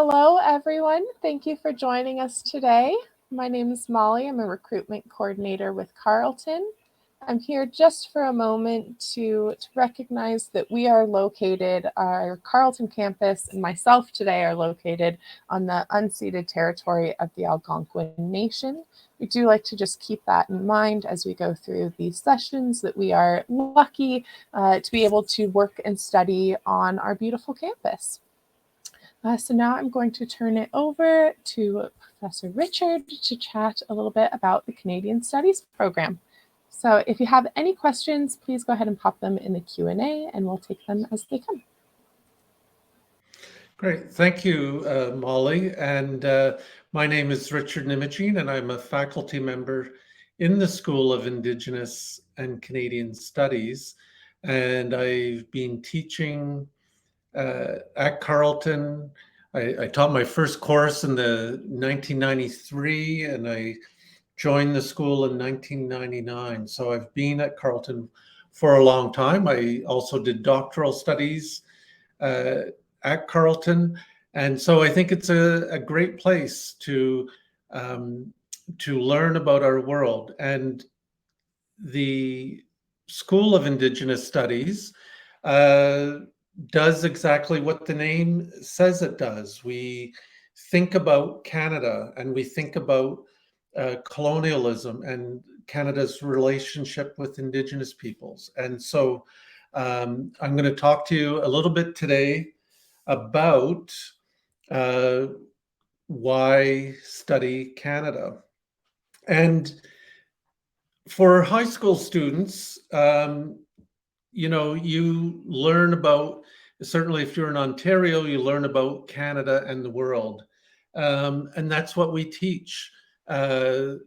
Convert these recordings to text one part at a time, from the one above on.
Hello, everyone. Thank you for joining us today. My name is Molly. I'm a recruitment coordinator with Carleton. I'm here just for a moment to recognize that we are located, our Carleton campus and myself today are located on the unceded territory of the Algonquin Nation. We do like to just keep that in mind as we go through these sessions, that we are lucky to be able to work and study on our beautiful campus. So now I'm going to turn it over to Professor Richard to chat a little bit about the Canadian Studies program. So if you have any questions, please go ahead and pop them in the Q&A and we'll take them as they come. Great. Thank you, Molly. And my name is Richard Nimogene, and I'm a faculty member in the School of Indigenous and Canadian Studies. And I've been teaching at Carleton. I taught my first course in the 1993, and I joined the school in 1999. So I've been at Carleton for a long time. I also did doctoral studies at Carleton, and so I think it's a great place to learn about our world. And the School of Indigenous Studies does exactly what the name says it does. We think about Canada, and we think about colonialism and Canada's relationship with Indigenous peoples. And so I'm going to talk to you a little bit today about why study Canada. And for high school students, you learn about, certainly if you're in Ontario, you learn about Canada and the world. And that's what we teach. And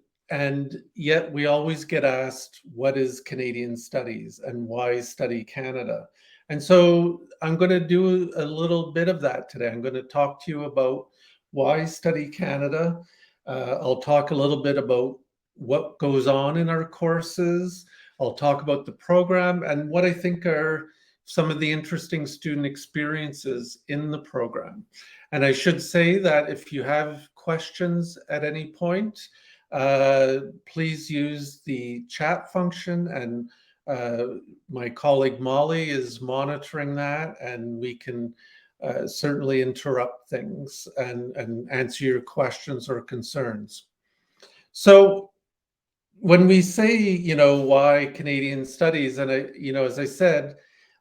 yet we always get asked, what is Canadian studies and why study Canada? And so I'm going to do a little bit of that today. I'm going to talk to you about why study Canada. I'll talk a little bit about what goes on in our courses. I'll talk about the program and what I think are some of the interesting student experiences in the program. And I should say that if you have questions at any point, please use the chat function, and my colleague Molly is monitoring that, and we can certainly interrupt things and answer your questions or concerns. So when we say, why Canadian studies, and as I said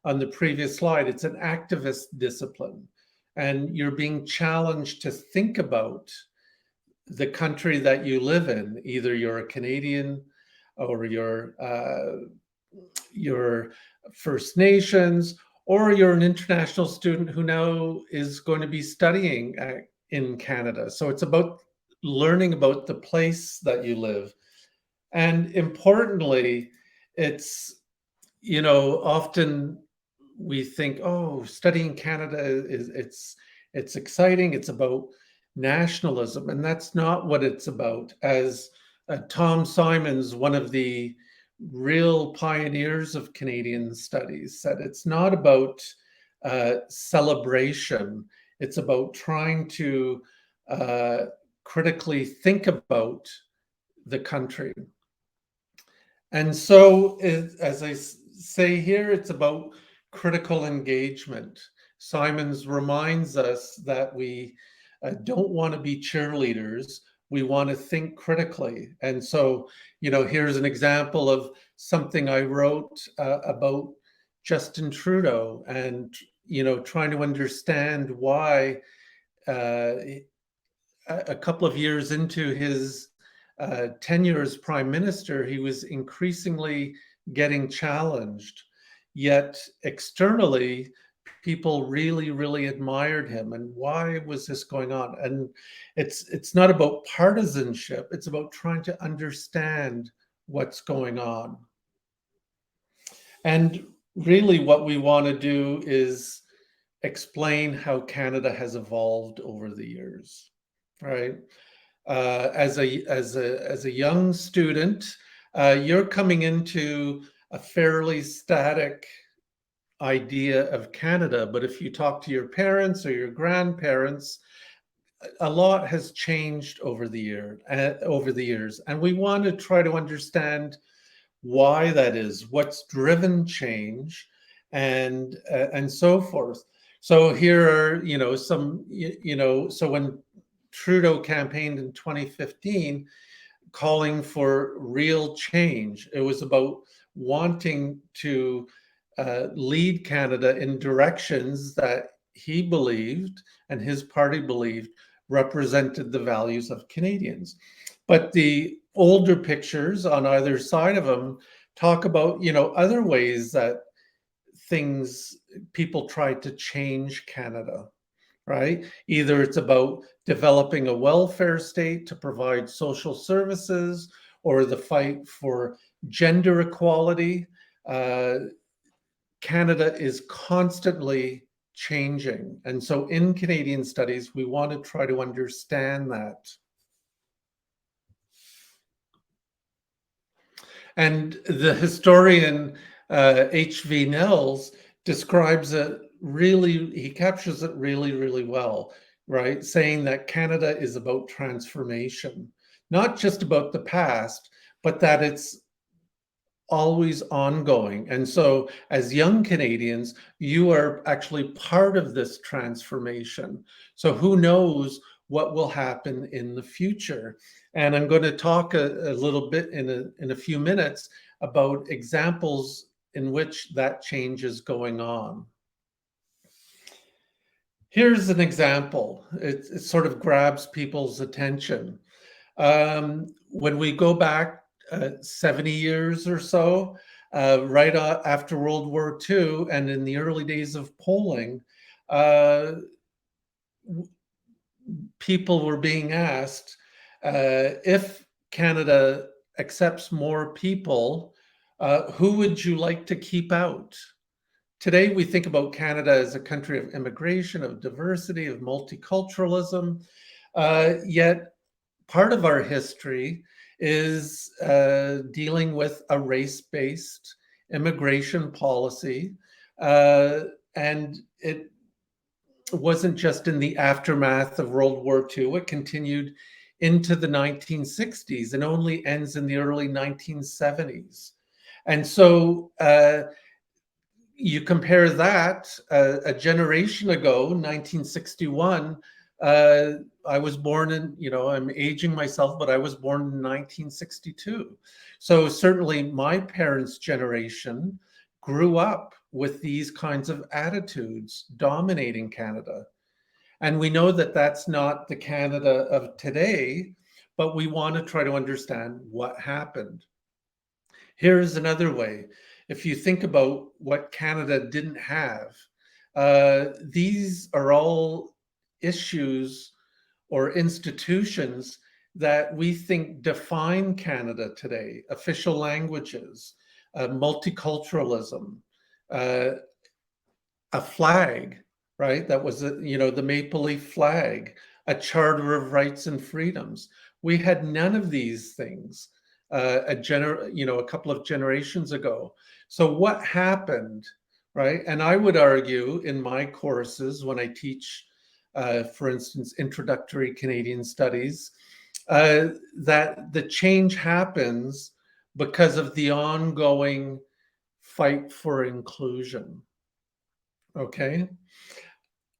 on the previous slide, it's an activist discipline, and you're being challenged to think about the country that you live in. Either you're a Canadian or you're First Nations, or you're an international student who now is going to be studying in Canada. So it's about learning about the place that you live. And importantly, it's, often we think, oh, studying Canada it's exciting. It's about nationalism. And that's not what it's about. As Tom Symons, one of the real pioneers of Canadian studies, said, it's not about celebration. It's about trying to critically think about the country. And so, as I say here, it's about critical engagement. Symons reminds us that we don't want to be cheerleaders. We want to think critically. And so, here's an example of something I wrote about Justin Trudeau, and, trying to understand why a couple of years into his tenure as prime minister, he was increasingly getting challenged. Yet externally, people really, really admired him. And why was this going on? And it's not about partisanship. It's about trying to understand what's going on. And really what we want to do is explain how Canada has evolved over the years, right? As a young student, you're coming into a fairly static idea of Canada. But if you talk to your parents or your grandparents, a lot has changed over the years, and we want to try to understand why that is, what's driven change, and so forth. So here are some so when Trudeau campaigned in 2015 calling for real change, it was about wanting to lead Canada in directions that he believed and his party believed represented the values of Canadians. But the older pictures on either side of him talk about, other ways that people tried to change Canada, right? Either it's about developing a welfare state to provide social services, or the fight for gender equality. Canada is constantly changing. And so in Canadian studies, we want to try to understand that. And the historian H.V. Nels describes it he captures it really, really well, right? Saying that Canada is about transformation, not just about the past, but that it's always ongoing. And so as young Canadians, you are actually part of this transformation. So who knows what will happen in the future? And I'm going to talk a little bit in a few minutes about examples in which that change is going on. Here's an example. It sort of grabs people's attention. When we go back 70 years or so, right after World War II and in the early days of polling, people were being asked if Canada accepts more people, who would you like to keep out? Today, we think about Canada as a country of immigration, of diversity, of multiculturalism, yet part of our history is dealing with a race-based immigration policy. And it wasn't just in the aftermath of World War II, it continued into the 1960s and only ends in the early 1970s. And so you compare that a generation ago, 1961, I was born in, I'm aging myself, but I was born in 1962. So certainly my parents' generation grew up with these kinds of attitudes dominating Canada. And we know that that's not the Canada of today, but we want to try to understand what happened. Here's another way. If you think about what Canada didn't have, these are all issues or institutions that we think define Canada today: official languages, multiculturalism, a flag, right? That was the maple leaf flag, a charter of rights and freedoms. We had none of these things a couple of generations ago. So what happened, right? And I would argue in my courses when I teach, for instance, introductory Canadian studies, that the change happens because of the ongoing fight for inclusion. Okay,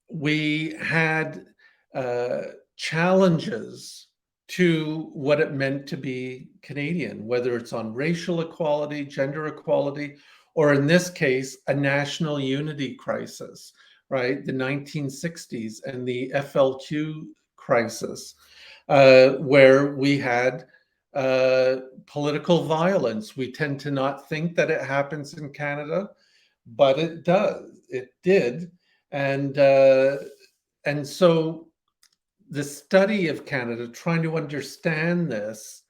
we had challenges to what it meant to be Canadian, whether it's on racial equality, gender equality, or in this case, a national unity crisis, right? The 1960s and the FLQ crisis, where we had political violence. We tend to not think that it happens in Canada, but it does. It did. And so the study of Canada, trying to understand this,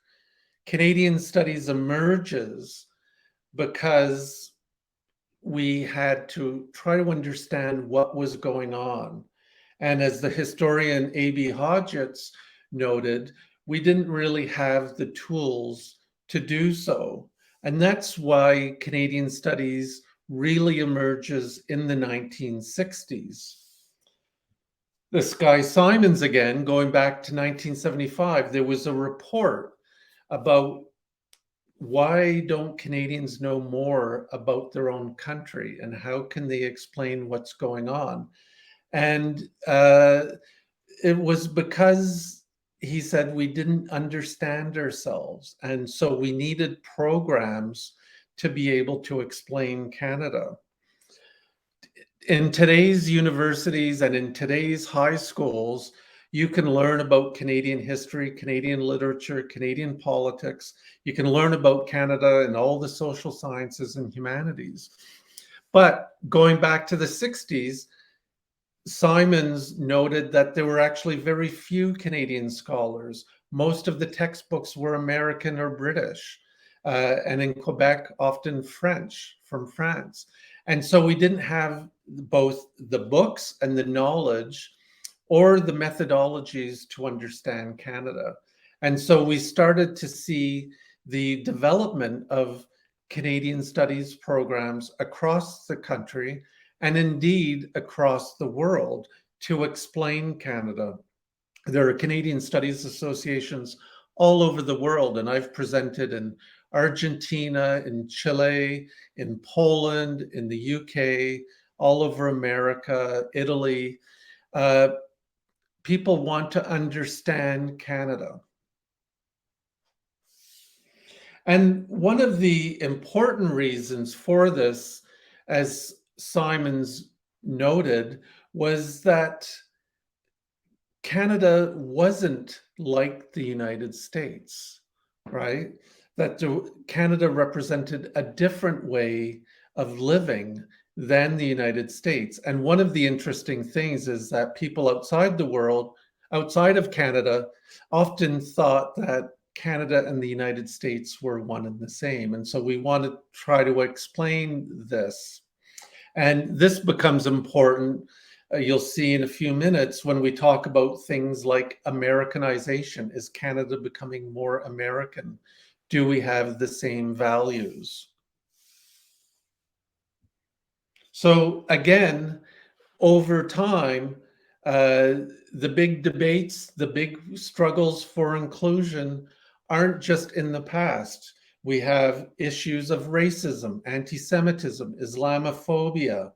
Canadian studies emerges because we had to try to understand what was going on. And as the historian A.B. Hodgetts noted, we didn't really have the tools to do so. And that's why Canadian studies really emerges in the 1960s. this guy Symons again, going back to 1975, there was a report about why don't Canadians know more about their own country and how can they explain what's going on? And it was because he said we didn't understand ourselves. And so we needed programs to be able to explain Canada. In today's universities and in today's high schools, you can learn about Canadian history, Canadian literature, Canadian politics. You can learn about Canada and all the social sciences and humanities. But going back to the 60s, Symons noted that there were actually very few Canadian scholars. Most of the textbooks were American or British, and in Quebec, often French from France. And so we didn't have both the books and the knowledge or the methodologies to understand Canada. And so we started to see the development of Canadian studies programs across the country and indeed across the world to explain Canada. There are Canadian Studies Associations all over the world, and I've presented in Argentina, in Chile, in Poland, in the UK, all over America, Italy. People want to understand Canada. And one of the important reasons for this, as Symons noted, was that Canada wasn't like the United States, right? That Canada represented a different way of living than the United States. And one of the interesting things is that people outside the world, outside of Canada, often thought that Canada and the United States were one and the same. And so we want to try to explain this. And this becomes important, you'll see in a few minutes when we talk about things like Americanization. Is Canada becoming more American? Do we have the same values? So again, over time, the big debates, the big struggles for inclusion aren't just in the past. We have issues of racism, anti-Semitism, Islamophobia.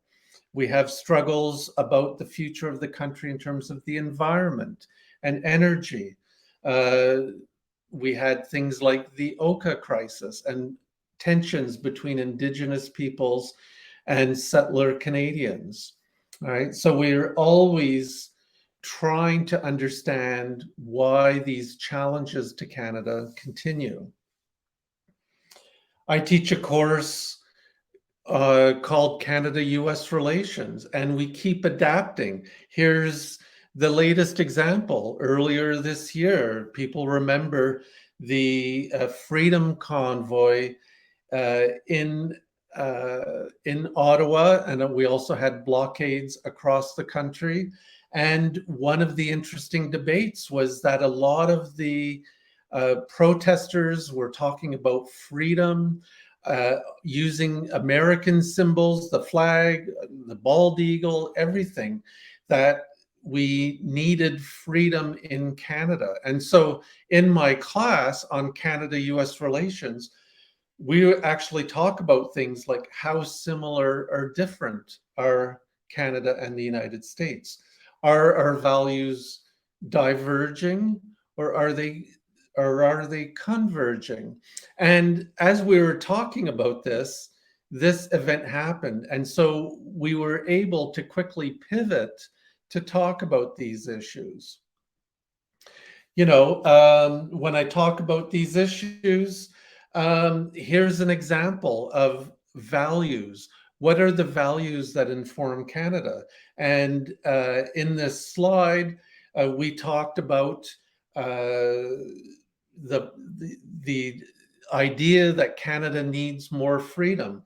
We have struggles about the future of the country in terms of the environment and energy. We had things like the Oka crisis and tensions between Indigenous peoples and settler Canadians. All right. So we're always trying to understand why these challenges to Canada continue. I teach a course called Canada-US Relations, and we keep adapting. Here's the latest example. Earlier this year, people remember the Freedom Convoy in Ottawa, and we also had blockades across the country. And one of the interesting debates was that a lot of the protesters were talking about freedom, using American symbols, the flag, the bald eagle, everything, that we needed freedom in Canada. And so in my class on Canada-US relations, we actually talk about things like how similar or different are Canada and the United States. Are our values diverging, or are they converging? And as we were talking about this event happened. And so we were able to quickly pivot to talk about these issues. When I talk about these issues, here's an example of values. What are the values that inform Canada? And in this slide, we talked about the idea that Canada needs more freedom.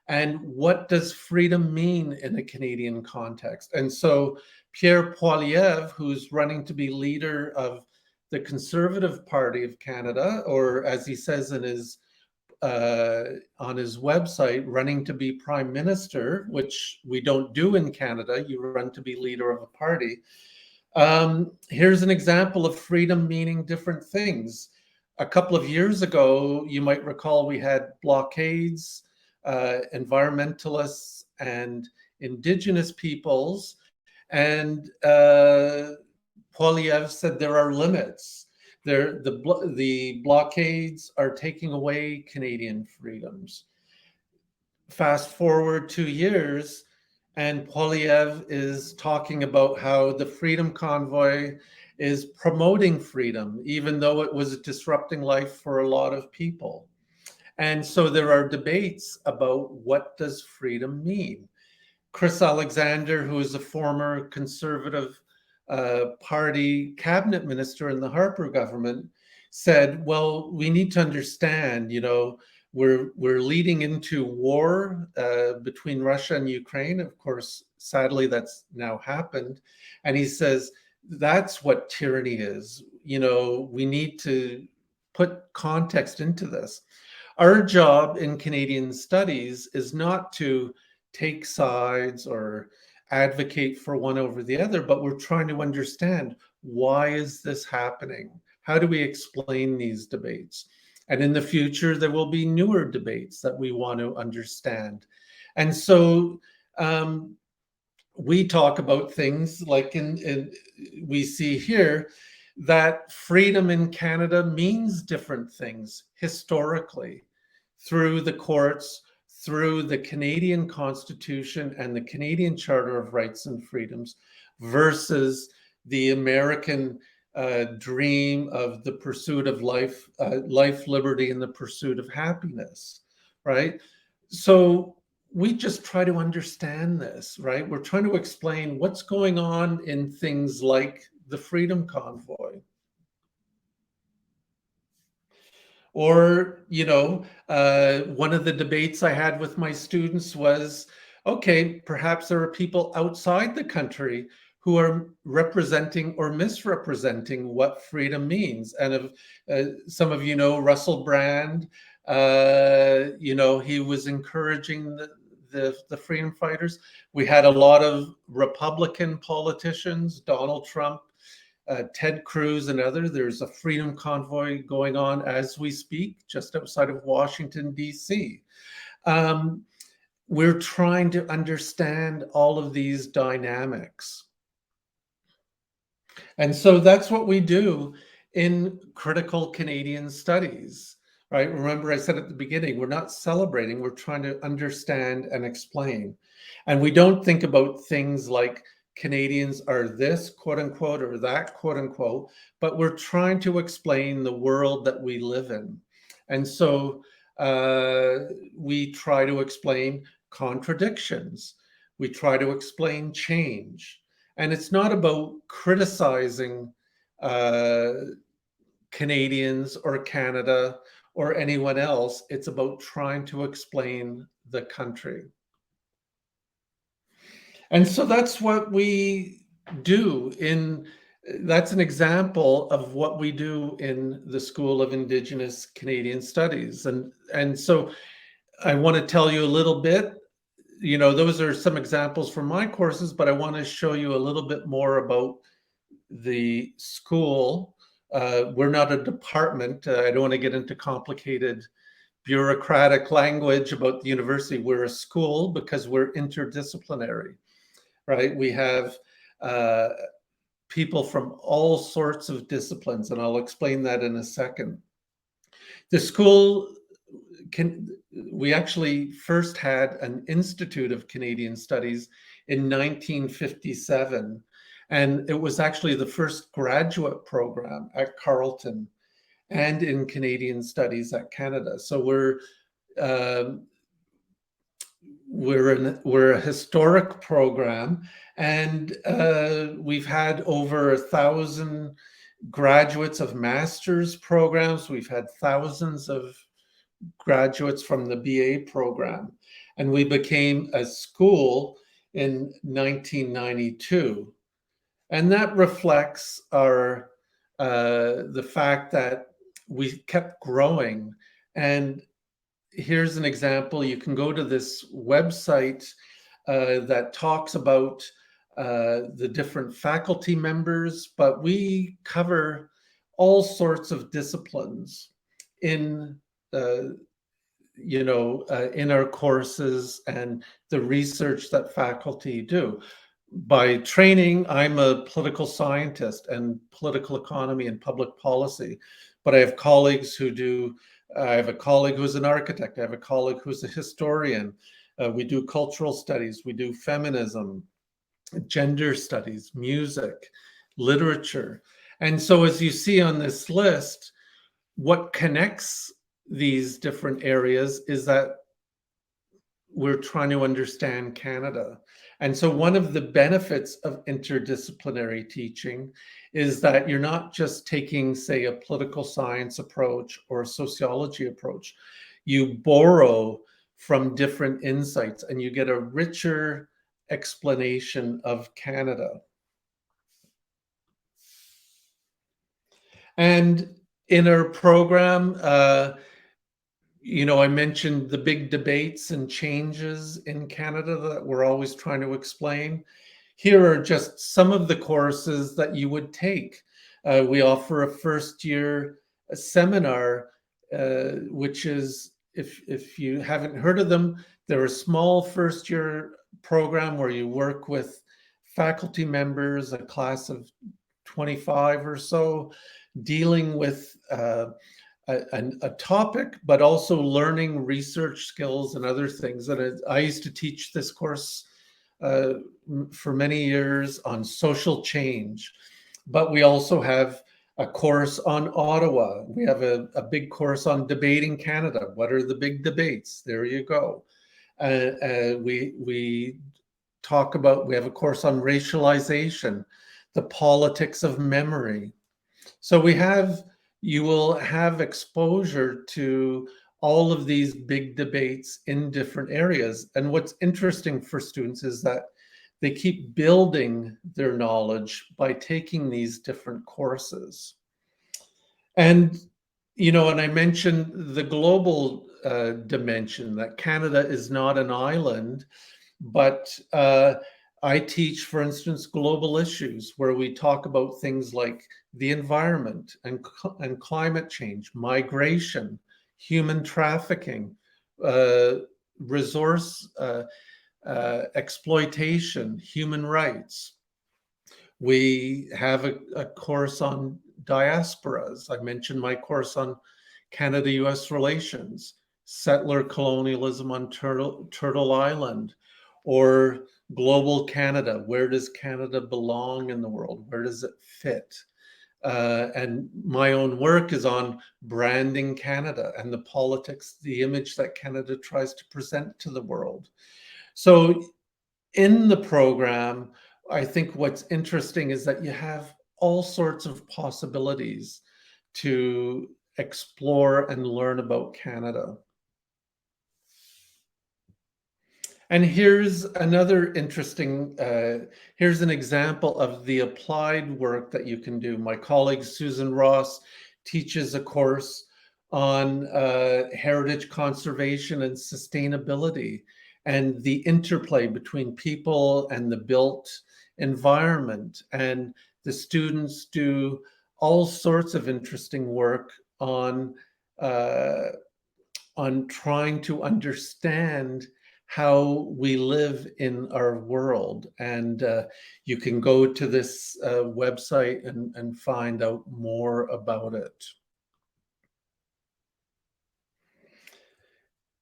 And what does freedom mean in a Canadian context? And so Pierre Poilievre, who's running to be leader of the Conservative Party of Canada, or as he says in his on his website, running to be prime minister, which we don't do in Canada. You run to be leader of a party. Here's an example of freedom meaning different things. A couple of years ago, you might recall we had blockades, environmentalists, and indigenous peoples. And Poilievre said there are limits. The blockades are taking away Canadian freedoms. Fast forward 2 years, and Poilievre is talking about how the Freedom Convoy is promoting freedom, even though it was disrupting life for a lot of people. And so there are debates about what does freedom mean. Chris Alexander, who is a former Conservative Party cabinet minister in the Harper government, said, "Well, we need to understand, we're leading into war between Russia and Ukraine. Of course, sadly, that's now happened." And he says, "That's what tyranny is. We need to put context into this. Our job in Canadian studies is not to take sides or advocate for one over the other, but we're trying to understand, why is this happening? How do we explain these debates? And in the future, there will be newer debates that we want to understand." And so we talk about things like we see here that freedom in Canada means different things historically, through the courts, through the Canadian Constitution and the Canadian Charter of Rights and Freedoms, versus the American dream of the pursuit of life, liberty, and the pursuit of happiness, right? So we just try to understand this, right? We're trying to explain what's going on in things like the Freedom Convoy. Or, one of the debates I had with my students was, okay, perhaps there are people outside the country who are representing or misrepresenting what freedom means. And some of you know Russell Brand, he was encouraging the freedom fighters. We had a lot of Republican politicians, Donald Trump, Ted Cruz, and others. There's a freedom convoy going on as we speak, just outside of Washington, D.C. We're trying to understand all of these dynamics. And so that's what we do in critical Canadian studies, right? Remember, I said at the beginning, we're not celebrating, we're trying to understand and explain. And we don't think about things like Canadians are this, quote unquote, or that, quote unquote, but we're trying to explain the world that we live in. And so we try to explain contradictions. We try to explain change. And it's not about criticizing Canadians or Canada or anyone else. It's about trying to explain the country. And so that's what we do that's an example of what we do in the School of Indigenous Canadian Studies. And so I want to tell you a little bit, those are some examples from my courses, but I want to show you a little bit more about the school. We're not a department. I don't want to get into complicated bureaucratic language about the university. We're a school because we're interdisciplinary, right? We have people from all sorts of disciplines, and I'll explain that in a second. The school we actually first had an Institute of Canadian Studies in 1957, and it was actually the first graduate program at Carleton and in Canadian Studies at Canada. So we're a historic program, and we've had over 1,000 graduates of master's programs. We've had thousands of graduates from the BA program, and we became a school in 1992. And that reflects the fact that we kept growing. And here's an example. You can go to this website that talks about the different faculty members, but we cover all sorts of disciplines in in our courses and the research that faculty do. By training, I'm a political scientist and political economy and public policy, but I have colleagues who do. I have a colleague who's an architect. I have a colleague who's a historian. We do cultural studies. We do feminism, gender studies, music, literature. And so, as you see on this list, what connects these different areas is that we're trying to understand Canada. And so, one of the benefits of interdisciplinary teaching is that you're not just taking, say, a political science approach or a sociology approach. You borrow from different insights and you get a richer explanation of Canada. And in our program, I mentioned the big debates and changes in Canada that we're always trying to explain. Here are just some of the courses that you would take. We offer a first year seminar, which is, if you haven't heard of them, they're a small first year program where you work with faculty members, a class of 25 or so, dealing with a topic, but also learning research skills and other things. And I used to teach this course for many years on social change, but we also have a course on Ottawa. We have a big course on debating Canada. What are the big debates? There you go. We talk about, we have a course on racialization, the politics of memory. So you will have exposure to all of these big debates in different areas. And what's interesting for students is that they keep building their knowledge by taking these different courses. And, and I mentioned the global dimension, that Canada is not an island, but I teach, for instance, global issues where we talk about things like the environment and climate change, migration, human trafficking, resource exploitation, human rights. We have a course on diasporas. I mentioned my course on Canada-US relations, settler colonialism on Turtle Island, or global Canada. Where does Canada belong in the world? Where does it fit? And my own work is on branding Canada and the politics, the image that Canada tries to present to the world. So in the program, I think what's interesting is that you have all sorts of possibilities to explore and learn about Canada. And here's another interesting, here's an example of the applied work that you can do. My colleague Susan Ross teaches a course on heritage conservation and sustainability and the interplay between people and the built environment. And the students do all sorts of interesting work on trying to understand how we live in our world. And you can go to this website and find out more about it.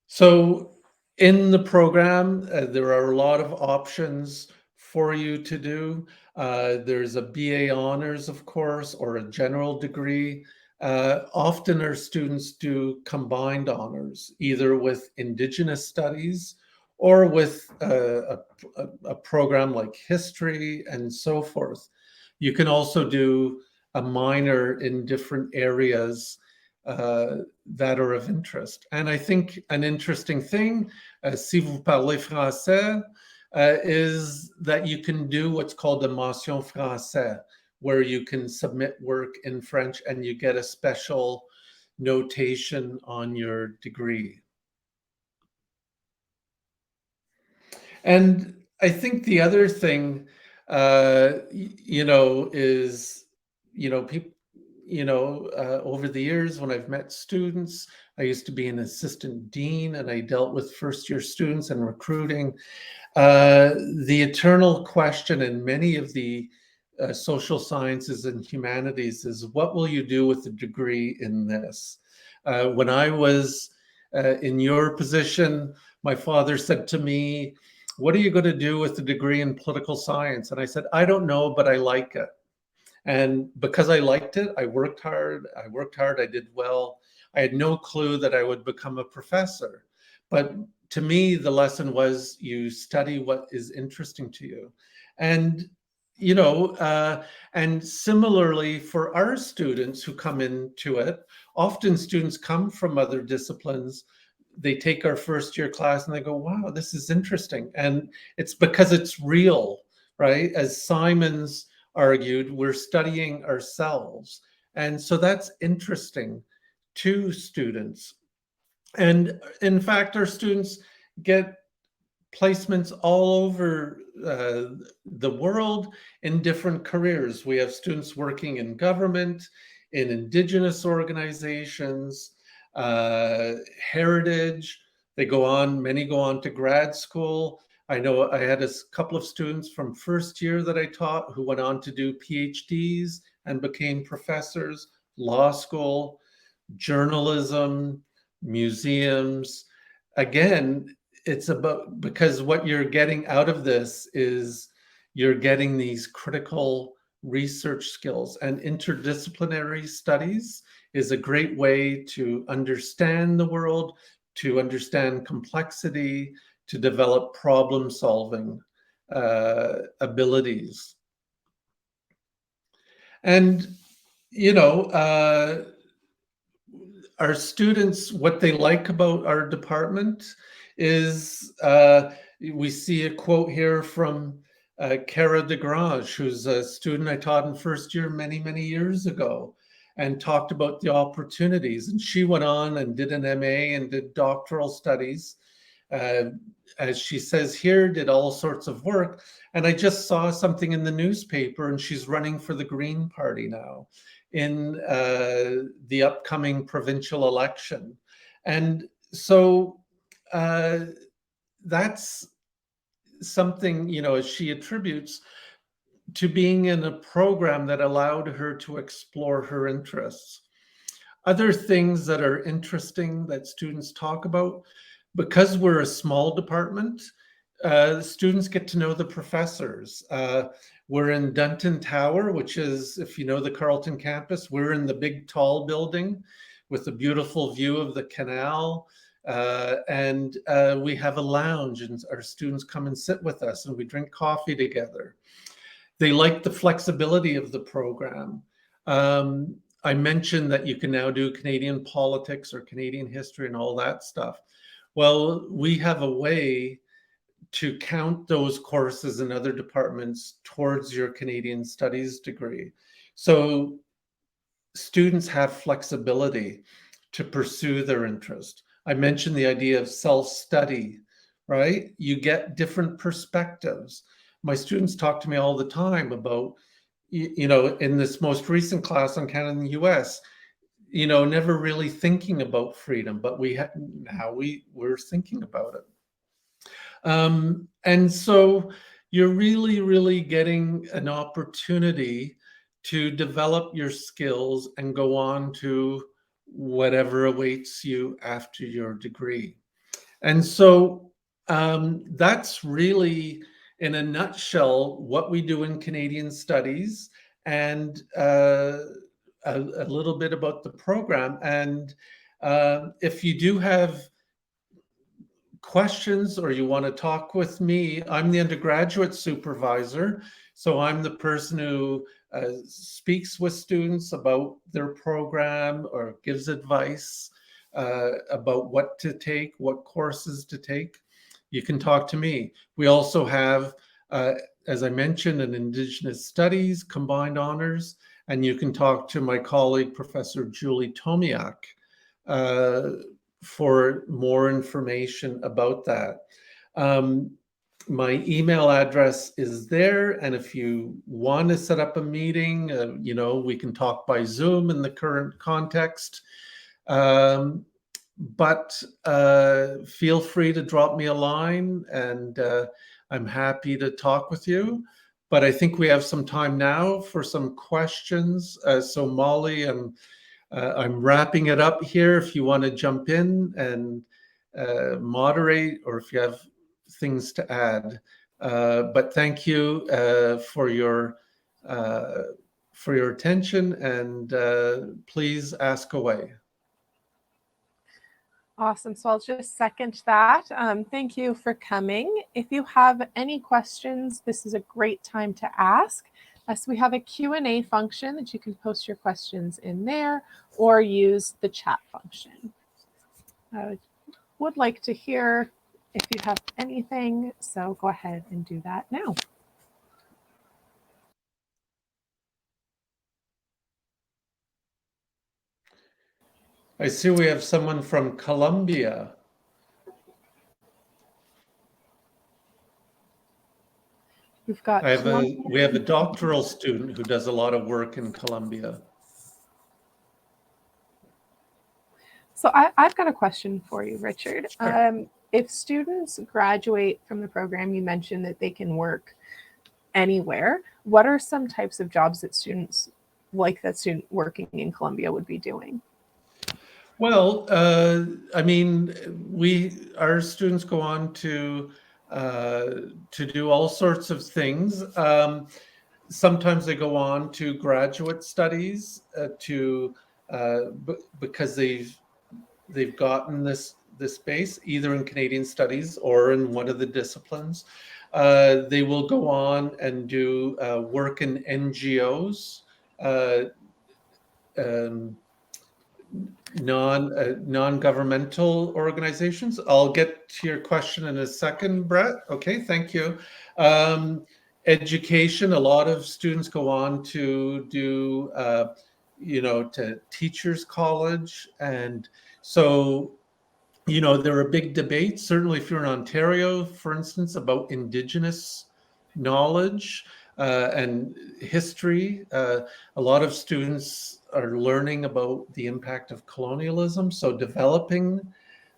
So in the program, there are a lot of options for you to do. There's a BA honors, of course, or a general degree. Often our students do combined honors, either with Indigenous studies or with a program like history and so forth. You can also do a minor in different areas that are of interest. And I think an interesting thing, si vous parlez français, is that you can do what's called a mention français, where you can submit work in French and you get a special notation on your degree. And I think the other thing is, people, over the years when I've met students, I used to be an assistant dean and I dealt with first year students and recruiting. The eternal question in many of the social sciences and humanities is, what will you do with a degree in this? When I was in your position, my father said to me, what are you going to do with a degree in political science? And I said, I don't know, but I like it. And because I liked it, I worked hard. I did well. I had no clue that I would become a professor. But to me, the lesson was, you study what is interesting to you. And, you know, uh, and similarly for our students who come into it, often students come from other disciplines. They take our first year class and they go, wow, this is interesting. And it's because it's real, right? As Symons argued, we're studying ourselves. And so that's interesting to students. And in fact, our students get placements all over the world in different careers. We have students working in government, in Indigenous organizations, heritage. Many go on to grad school. I know I had a couple of students from first year that I taught who went on to do PhDs and became professors, law school, journalism, museums. Again, it's about, because what you're getting out of this is you're getting these critical research skills, and interdisciplinary studies is a great way to understand the world, to understand complexity, to develop problem solving abilities. And you know our students, what they like about our department is, we see a quote here from Cara DeGrange, who's a student I taught in first year many, many years ago, and talked about the opportunities. And she went on and did an MA and did doctoral studies. Uh, as she says here, did all sorts of work. And I just saw something in the newspaper, and she's running for the Green Party now in the upcoming provincial election. And so that's something, she attributes to being in a program that allowed her to explore her interests. Other things that are interesting that students talk about, because we're a small department, students get to know the professors. We're in Dunton Tower, which is, if you know the Carleton campus, we're in the big tall building with a beautiful view of the canal. And we have a lounge, and our students come and sit with us and we drink coffee together. They like the flexibility of the program. I mentioned that you can now do Canadian politics or Canadian history and all that stuff. Well, we have a way to count those courses in other departments towards your Canadian Studies degree. So students have flexibility to pursue their interest. I mentioned the idea of self-study, right? You get different perspectives. My students talk to me all the time about, in this most recent class on Canada and the US, never really thinking about freedom, but now we're thinking about it. And so you're really, really getting an opportunity to develop your skills and go on to whatever awaits you after your degree. And so that's really, in a nutshell, what we do in Canadian Studies, and a little bit about the program. And if you do have questions or you want to talk with me, I'm the undergraduate supervisor. So I'm the person who speaks with students about their program or gives advice about what to take, what courses to take. You can talk to me. We also have, as I mentioned, an Indigenous Studies combined honors, and you can talk to my colleague, Professor Julie Tomiak, for more information about that. My email address is there, and if you want to set up a meeting, we can talk by Zoom in the current context. But feel free to drop me a line, and I'm happy to talk with you. But I think we have some time now for some questions. So Molly, I'm wrapping it up here. If you want to jump in and moderate, or if you have things to add. But thank you for your attention, and please ask away. Awesome. So I'll just second that. Thank you for coming. If you have any questions, this is a great time to ask. So we have a Q&A function that you can post your questions in there, or use the chat function. I would like to hear if you have anything, so go ahead and do that now. I see we have someone from Colombia. We've got we have a doctoral student who does a lot of work in Colombia. So I've got a question for you, Richard. Sure. If students graduate from the program, you mentioned that they can work anywhere. What are some types of jobs that students like that student working in Colombia would be doing? Well, I mean, our students go on to do all sorts of things. Sometimes they go on to graduate studies because they've gotten this base either in Canadian studies or in one of the disciplines. They will go on and do work in NGOs. Non-governmental organizations. I'll get to your question in a second, Brett. Okay, thank you. Education, a lot of students go on to do, to teachers college. And so, there are big debates, certainly if you're in Ontario, for instance, about Indigenous knowledge and history. A lot of students are learning about the impact of colonialism. So developing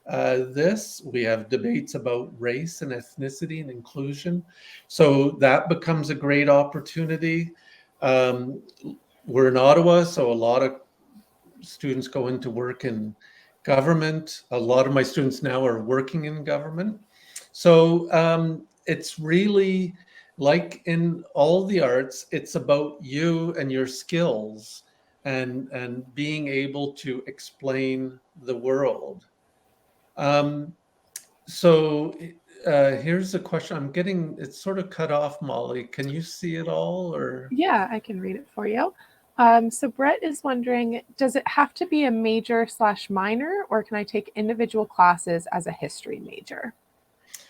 this, we have debates about race and ethnicity and inclusion. So that becomes a great opportunity. We're in Ottawa, so a lot of students go into work in government. A lot of my students now are working in government. So it's really, like in all the arts, it's about you and your skills and being able to explain the world. So here's a question. It's sort of cut off, Molly. Can you see it all, or? Yeah, I can read it for you. So Brett is wondering, does it have to be a major/minor, or can I take individual classes as a history major?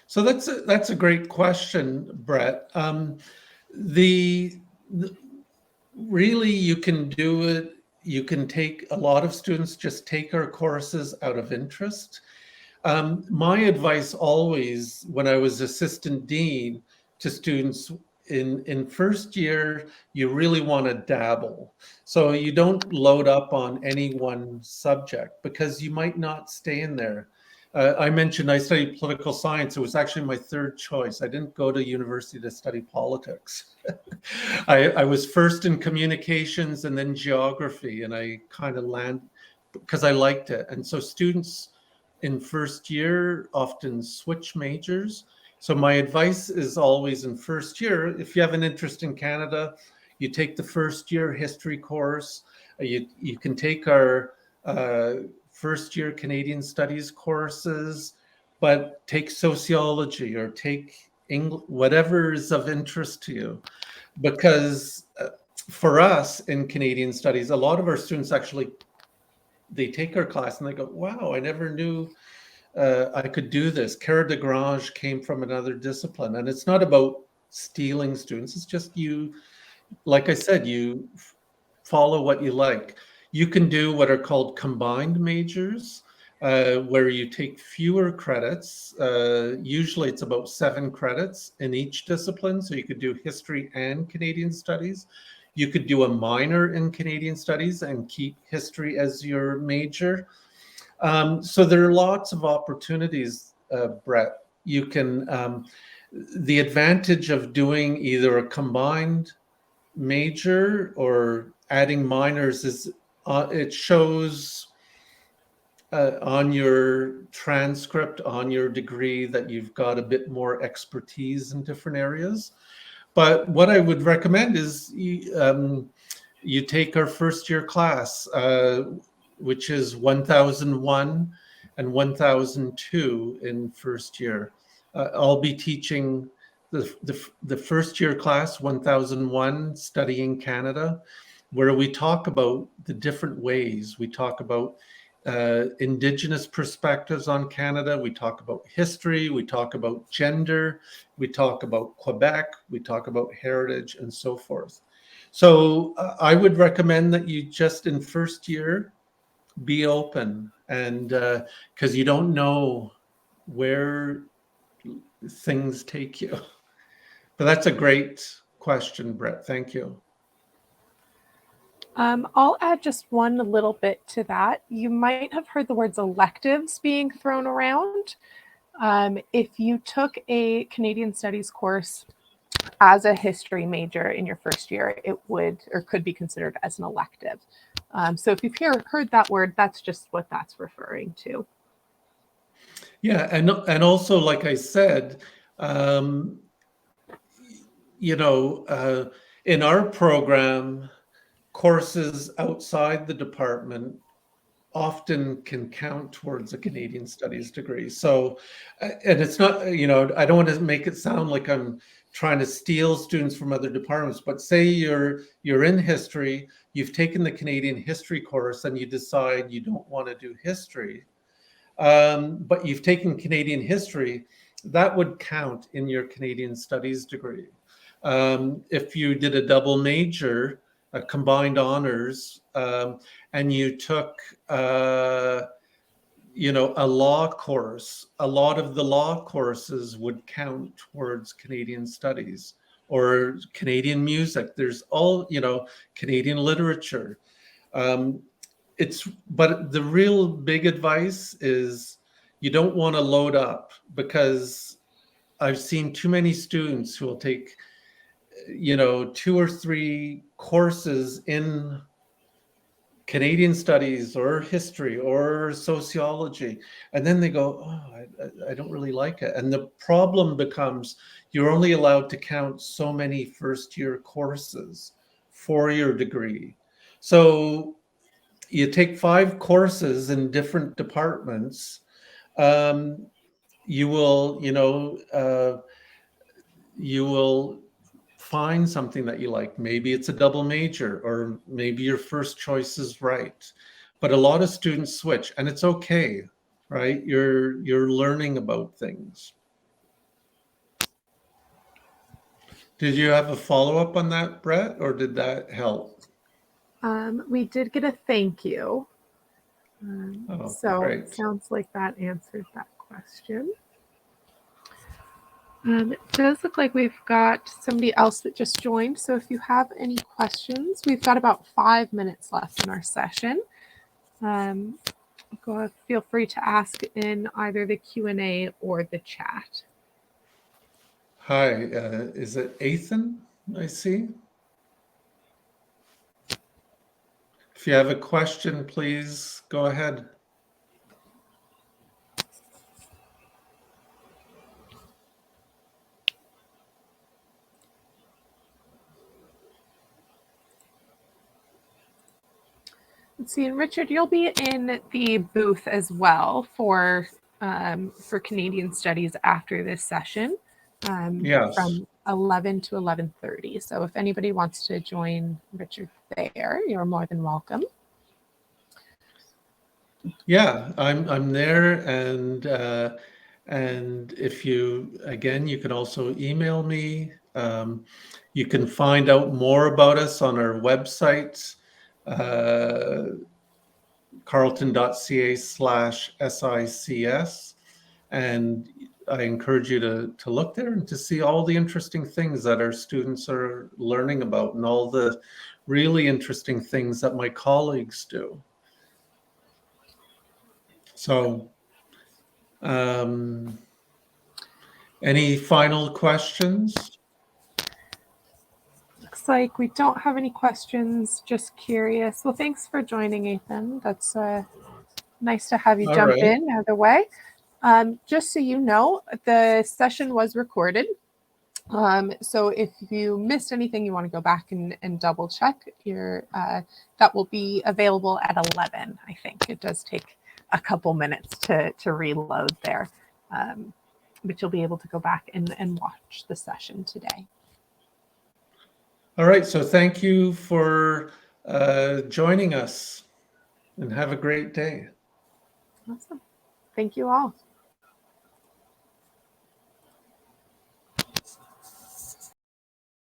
So that's a great question, Brett. Really, you can do it. You can take a lot of students just take our courses out of interest. My advice always, when I was assistant dean to students in first year, you really want to dabble. So you don't load up on any one subject because you might not stay in there. I mentioned I studied political science. It was actually my third choice. I didn't go to university to study politics. I was first in communications and then geography, and I kind of landed because I liked it. And so students in first year often switch majors. So my advice is always in first year, if you have an interest in Canada, you take the first year history course. You can take our first year Canadian studies courses, but take sociology or take English, whatever is of interest to you. Because for us in Canadian studies, a lot of our students actually, they take our class and they go, wow, I never knew I could do this. Cara de Grange came from another discipline. And it's not about stealing students. It's just you, like I said, you follow what you like. You can do what are called combined majors. where you take fewer credits. Usually it's about 7 credits in each discipline. So you could do history and Canadian studies. You could do a minor in Canadian studies and keep history as your major. So there are lots of opportunities, Brett. You can, the advantage of doing either a combined major or adding minors is it shows on your transcript, on your degree, that you've got a bit more expertise in different areas. But what I would recommend is you take our first year class, which is 1001 and 1002 in first year. I'll be teaching the first year class, 1001, Studying Canada, where we talk about the different ways. We talk about Indigenous perspectives on Canada. We talk about history. We talk about gender. We talk about Quebec. We talk about heritage and so forth. So I would recommend that you just in first year be open, and because you don't know where things take you. But that's a great question, Brett. Thank you. I'll add just one little bit to that. You might have heard the words electives being thrown around. If you took a Canadian Studies course as a history major in your first year, it would or could be considered as an elective. So if you've heard that word, that's just what that's referring to. Yeah, and also, like I said, in our program, courses outside the department often can count towards a Canadian Studies degree. So, and it's not, I don't want to make it sound like I'm trying to steal students from other departments, but say you're in history, you've taken the Canadian history course and you decide you don't want to do history, but you've taken Canadian history, that would count in your Canadian Studies degree. If you did a double major, a combined honors, and you took, a law course, a lot of the law courses would count towards Canadian studies or Canadian music. There's all, Canadian literature. But the real big advice is you don't want to load up, because I've seen too many students who will take 2 or 3 courses in Canadian studies or history or sociology, and then they go, I don't really like it. And the problem becomes you're only allowed to count so many first year courses for your degree. So you take 5 courses in different departments, you will find something that you like. Maybe it's a double major, or maybe your first choice is right. But a lot of students switch, and it's okay, right? You're learning about things. Did you have a follow-up on that, Brett, or did that help? We did get a thank you. So great. it sounds like that answered that question. It does look like we've got somebody else that just joined. So if you have any questions, we've got about 5 minutes left in our session. Feel free to ask in either the Q&A or the chat. Hi, is it Ethan? I see. If you have a question, please go ahead. Let's see, and Richard, you'll be in the booth as well for Canadian Studies after this session, Yes. from 11 to 11:30. So if anybody wants to join Richard there, you're more than welcome. Yeah, I'm there, and if you can also email me. You can find out more about us on our website. carleton.ca/SICS. And I encourage you to look there and to see all the interesting things that our students are learning about and all the really interesting things that my colleagues do. So, any final questions? Looks like we don't have any questions. Just curious. Well, thanks for joining, Ethan. That's nice to have you All jump right. in either way. Just so you know, the session was recorded. So if you missed anything, you want to go back and double check that will be available at 11. I think it does take a couple minutes to reload there. But you'll be able to go back and watch the session today. All right. So thank you for joining us and have a great day. Awesome. Thank you all.